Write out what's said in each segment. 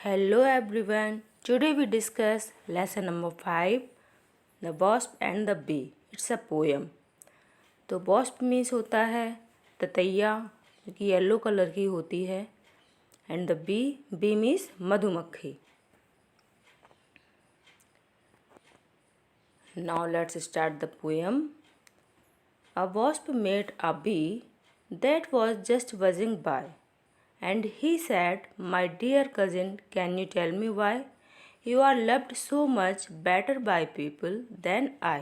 Hello everyone. Today we discuss lesson number 5, The Wasp and the Bee. It's a poem. तो wasp means होता है ततैया जो कि येलो कलर की होती है एंड द बी मीन्स मधुमक्खी. Now let's start the poem. A wasp met a bee that was just buzzing by. And he said, My dear cousin, can you tell me why? You are loved so much better by people than I.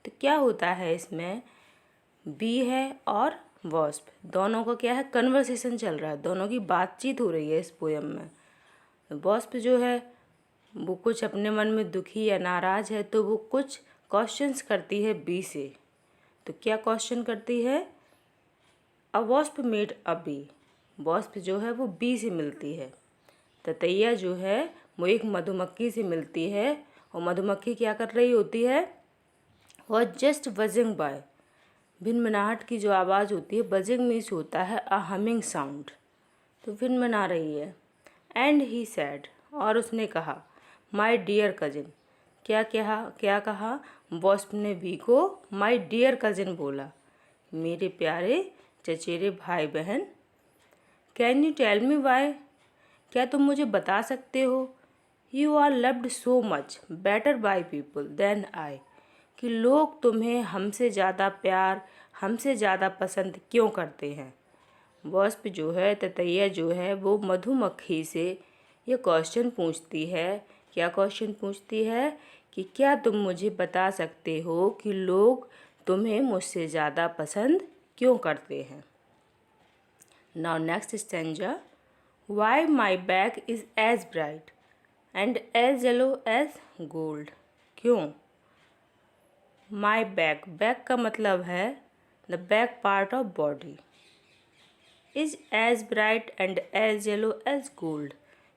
तो क्या होता है इसमें, B है और wasp दोनों का क्या है, कन्वर्सेशन चल रहा है, दोनों की बातचीत हो रही है इस पोयम में. वॉस्प जो है वो कुछ अपने मन में दुखी या नाराज़ है तो वो कुछ क्वेश्चंस करती है बी से. तो क्या क्वेश्चन करती है, a wasp made a bee. Wasp जो है वो बी से मिलती है, ततैया जो है वो एक मधुमक्खी से मिलती है. और मधुमक्खी क्या कर रही होती है, वो जस्ट बजिंग बाय, भिनभिनाहट की जो आवाज़ होती है, बजिंग मीन्स होता है अ हमिंग साउंड, तो भिनभिना रही है. एंड ही सैड, और उसने कहा, माई डियर कजिन. क्या कहा वॉस्प ने बी को, माई डियर कजिन बोला, मेरे प्यारे चचेरे भाई बहन. Can you tell me why, क्या तुम मुझे बता सकते हो, you are loved so much better by people than I, कि लोग तुम्हें हमसे ज़्यादा प्यार, हमसे ज़्यादा पसंद क्यों करते हैं. वॉस्प जो है, ततैया जो है, वो मधुमक्खी से ये क्वेश्चन पूछती है. क्या क्वेश्चन पूछती है कि क्या तुम मुझे बता सकते हो कि लोग तुम्हें मुझसे ज़्यादा पसंद क्यों करते हैं. Now next stanza. Why my back is as bright and as yellow as gold. क्यों. My back का मतलब है the back part of body is as bright and as yellow as gold.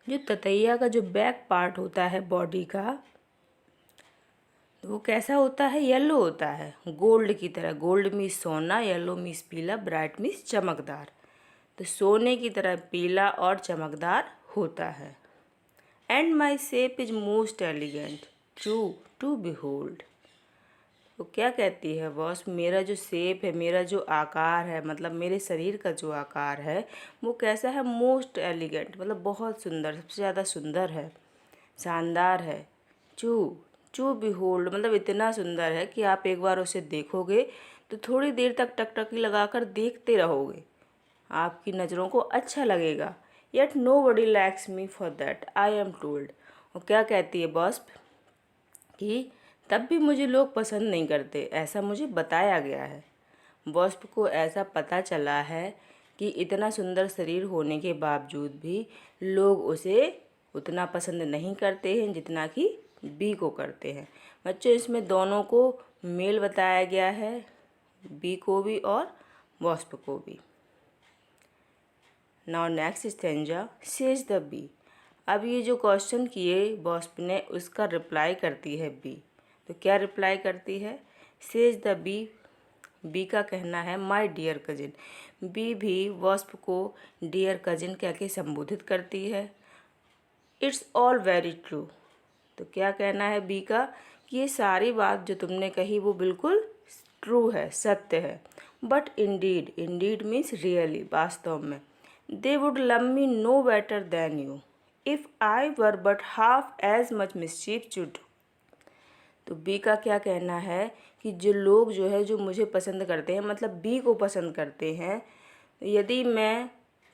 जो ततैया का जो बैक पार्ट होता है बॉडी का, वो कैसा होता है, येलो होता है, गोल्ड की तरह. गोल्ड मीन्स सोना, येलो मीन्स पीला, ब्राइट मीन्स चमकदार. तो सोने की तरह पीला और चमकदार होता है. And my shape is most elegant true to behold. तो क्या कहती है बॉस, मेरा जो शेप है, मेरा जो आकार है, मतलब मेरे शरीर का जो आकार है वो कैसा है, मोस्ट एलिगेंट मतलब बहुत सुंदर, सबसे ज़्यादा सुंदर है, शानदार है. टू बिहोल्ड मतलब इतना सुंदर है कि आप एक बार उसे देखोगे तो थोड़ी देर तक टकटकी लगाकर देखते रहोगे, आपकी नज़रों को अच्छा लगेगा. Yet nobody likes me for that I am told. और क्या कहती है बॉस्प कि तब भी मुझे लोग पसंद नहीं करते, ऐसा मुझे बताया गया है. बॉस्प को ऐसा पता चला है कि इतना सुंदर शरीर होने के बावजूद भी लोग उसे उतना पसंद नहीं करते हैं जितना कि बी को करते हैं. बच्चों, इसमें दोनों को मेल बताया गया है, बी को भी और वॉस्प को भी. Now next stanza, says the bee. अब ये जो क्वेश्चन किए वॉस्प ने, उसका रिप्लाई करती है बी. तो क्या रिप्लाई करती है, सेज द बी. बी का कहना है माय डियर कजिन. बी भी वॉस्प को डियर कजिन कह के संबोधित करती है. It's all very true. तो क्या कहना है बी का, कि ये सारी बात जो तुमने कही वो बिल्कुल ट्रू है, सत्य है. बट इंडीड मीन्स रियली, वास्तव में. They would love me no better than you if I were but half as much mischief to do. तो बी का क्या कहना है कि जो लोग जो है, जो मुझे पसंद करते हैं, मतलब बी को पसंद करते हैं, यदि मैं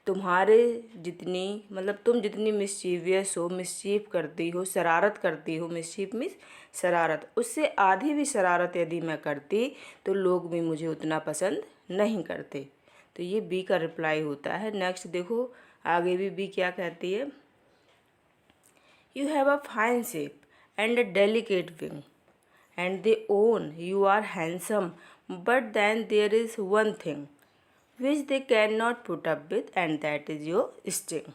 तुम्हारे जितनी, मतलब तुम जितनी मिस्चीवियस हो, मिस्चीफ करती हो, शरारत करती हो, मिस्चीफ मीन्स शरारत, उससे आधी भी शरारत यदि मैं करती तो लोग भी मुझे उतना पसंद नहीं करते. तो ये बी का रिप्लाई होता है. नेक्स्ट देखो आगे भी बी क्या कहती है, you have a fine shape and a delicate wing and they own you are handsome, but then there is one thing which they cannot put up with and that is your sting.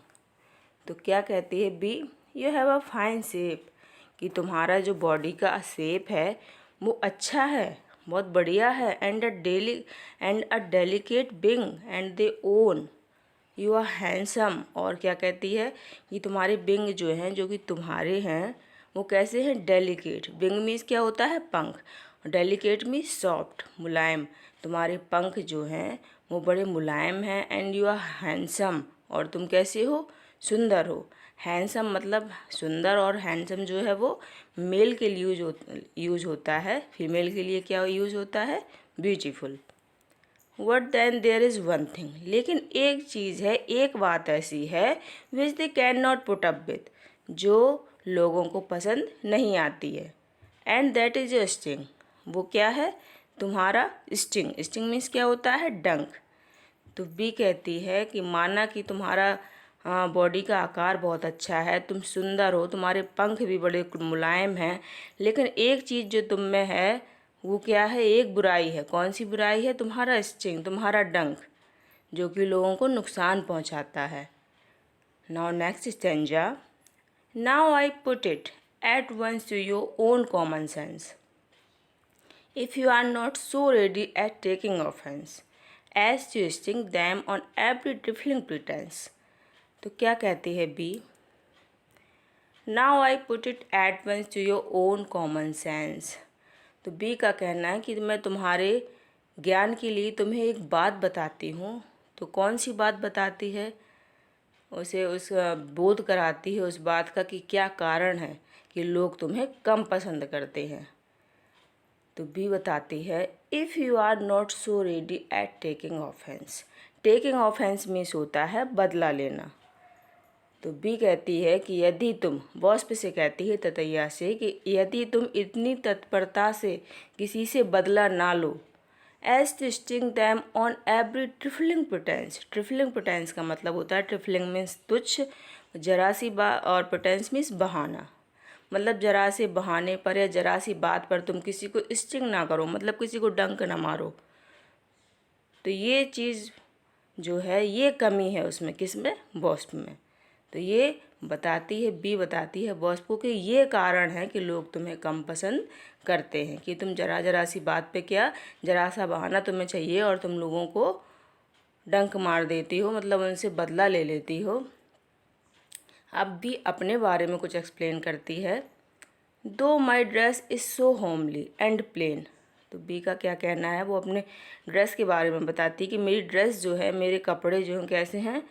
तो क्या कहती है B, you have a fine shape, कि तुम्हारा जो body का shape है वो अच्छा है, बहुत बढ़िया है. and a delicate wing and they own, you are handsome. और क्या कहती है कि तुम्हारे विंग जो हैं, जो कि तुम्हारे हैं, वो कैसे हैं, डेलिकेट। विंग मीन्स क्या होता है, पंख। डेलिकेट मीन्स सॉफ्ट, मुलायम। तुम्हारे पंख जो हैं वो बड़े मुलायम हैं। एंड यू आर हैंडसम, और तुम कैसे हो, सुंदर हो। हैंडसम मतलब सुंदर, और हैंडसम जो है वो मेल के लिए यूज होता है। फीमेल के लिए क्या यूज होता है, beautiful. What then there is one thing, लेकिन एक चीज़ है, एक बात ऐसी है which they can not put up with, जो लोगों को पसंद नहीं आती है। And that is your sting, वो क्या है, तुम्हारा स्टिंग। स्टिंग मीन्स क्या होता है, डंक। तो बी कहती है कि माना कि तुम्हारा बॉडी का आकार बहुत अच्छा है, तुम सुंदर हो, तुम्हारे पंख भी बड़े मुलायम हैं, लेकिन एक चीज़ जो तुम में है वो क्या है, एक बुराई है। कौन सी बुराई है, तुम्हारा स्टिंग, तुम्हारा डंक, जो कि लोगों को नुकसान पहुंचाता है। Now next stanza, now I put it at once to your own common sense if you are not so ready at taking offense as to sting them on every trifling pretense। तो क्या कहती है bee, now I put it at once to your own common sense. तो bee का कहना है कि मैं तुम्हारे ज्ञान के लिए तुम्हें एक बात बताती हूँ। तो कौन सी बात बताती है, उसे उस बोध कराती है उस बात का कि क्या कारण है कि लोग तुम्हें कम पसंद करते हैं। तो बी बताती है, if you are not so ready at taking offence. Taking offence means होता है बदला लेना। तो बी कहती है कि यदि तुम, वॉस्प से कहती है ततैया से, कि यदि तुम इतनी तत्परता से किसी से बदला ना लो, as to sting them on every trifling pretence. Trifling pretence का मतलब होता है, ट्रिफलिंग मीन्स तुच्छ, जरा सी बात, और प्रिटेंस मीन्स बहाना। मतलब जरा से बहाने पर या जरा सी बात पर तुम किसी को स्टिंग ना करो, मतलब किसी को डंक ना मारो। तो ये चीज़ जो है, ये कमी है उसमें, किस में, वॉस्प में। तो ये बताती है, बी बताती है वॉस्प को कि ये कारण है कि लोग तुम्हें कम पसंद करते हैं, कि तुम जरा जरा सी बात पे क्या, जरा सा बहाना तुम्हें चाहिए और तुम लोगों को डंक मार देती हो, मतलब उनसे बदला ले लेती हो। अब भी अपने बारे में कुछ एक्सप्लेन करती है, though my dress is so homely and plain. तो बी का क्या कहना है, वो अपने ड्रेस के बारे में बताती है कि मेरी ड्रेस जो है, मेरे कपड़े जो हैं कैसे हैं,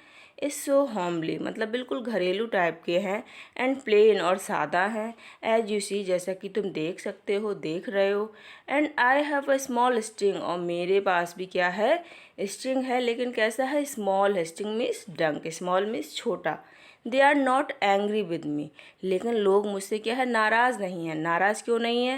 इज़ सो होमली, मतलब बिल्कुल घरेलू टाइप के हैं, एंड प्लेन, और सादा हैं, एज यू सी, जैसा कि तुम देख सकते हो, देख रहे हो। And I have a small sting, और मेरे पास भी क्या है, स्टिंग है, लेकिन कैसा है, स्मॉल है। स्टिंग मीन्स डंक, स्मॉल मीन्स छोटा। They are not angry with me, लेकिन लोग मुझसे क्या है, नाराज़ नहीं हैं। नाराज़ क्यों नहीं है,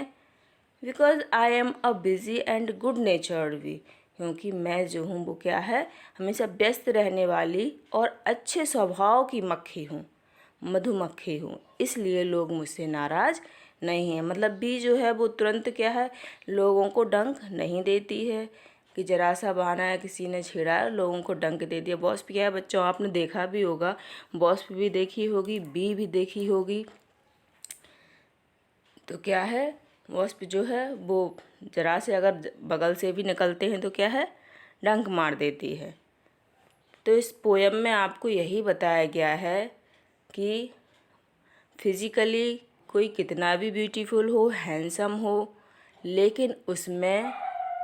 because I am a busy and good natured bee, क्योंकि मैं जो हूँ वो क्या है, हमेशा व्यस्त रहने वाली और अच्छे स्वभाव की मक्खी हूँ, मधुमक्खी हूँ, इसलिए लोग मुझसे नाराज़ नहीं हैं। मतलब बी जो है वो तुरंत क्या है, लोगों को डंक नहीं देती है, कि जरा सा बहाना है, किसी ने छेड़ा, लोगों को डंक दे दिया। बॉस भी क्या है बच्चों, आपने देखा भी होगा, बॉस भी देखी होगी, बी भी देखी होगी। तो क्या है, वॉस्प जो है वो जरा से अगर बगल से भी निकलते हैं तो क्या है, डंक मार देती है। तो इस पोयम में आपको यही बताया गया है कि फिज़िकली कोई कितना भी ब्यूटीफुल हो, हैंडसम हो, लेकिन उसमें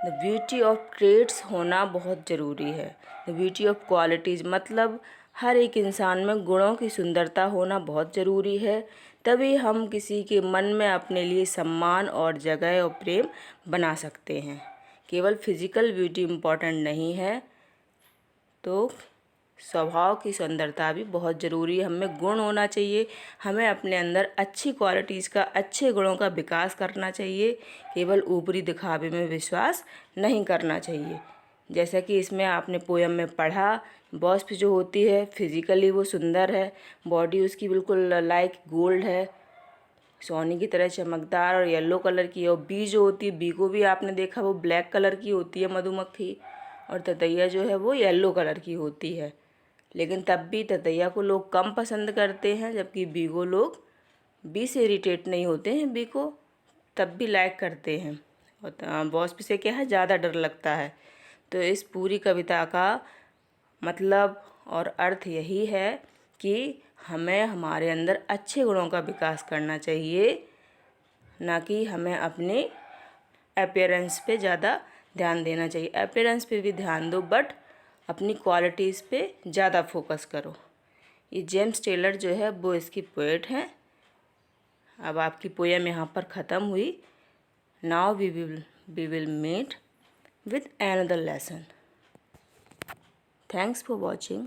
द ब्यूटी ऑफ ट्रेड्स होना बहुत ज़रूरी है। द ब्यूटी ऑफ क्वालिटीज़ मतलब हर एक इंसान में गुणों की सुंदरता होना बहुत ज़रूरी है, तभी हम किसी के मन में अपने लिए सम्मान और जगह और प्रेम बना सकते हैं। केवल फिज़िकल ब्यूटी इम्पॉर्टेंट नहीं है, तो स्वभाव की सुंदरता भी बहुत ज़रूरी है। हमें गुण होना चाहिए, हमें अपने अंदर अच्छी क्वालिटीज़ का, अच्छे गुणों का विकास करना चाहिए, केवल ऊपरी दिखावे में विश्वास नहीं करना चाहिए। जैसा कि इसमें आपने पोयम में पढ़ा, वॉस्प जो होती है फिज़िकली वो सुंदर है, बॉडी उसकी बिल्कुल लाइक गोल्ड है, सोने की तरह चमकदार और येलो कलर की है। और बी जो होती है, बी को भी आपने देखा वो ब्लैक कलर की होती है मधुमक्खी, और ततैया जो है वो येलो कलर की होती है। लेकिन तब भी ततैया को लोग कम पसंद करते हैं, जबकि बी को लोग, बी से इरिटेट नहीं होते हैं, बी को तब भी लाइक करते हैं, और वॉस्प से क्या है, ज़्यादा डर लगता है। तो इस पूरी कविता का मतलब और अर्थ यही है कि हमें हमारे अंदर अच्छे गुणों का विकास करना चाहिए, ना कि हमें अपने अपीयरेंस पे ज़्यादा ध्यान देना चाहिए। अपीयरेंस पे भी ध्यान दो बट अपनी क्वालिटीज़ पे ज़्यादा फोकस करो। ये जेम्स टेलर जो है वो इसकी पोएट हैं। अब आपकी पोएम यहाँ पर ख़त्म हुई। Now we will meet with another lesson. Thanks for watching.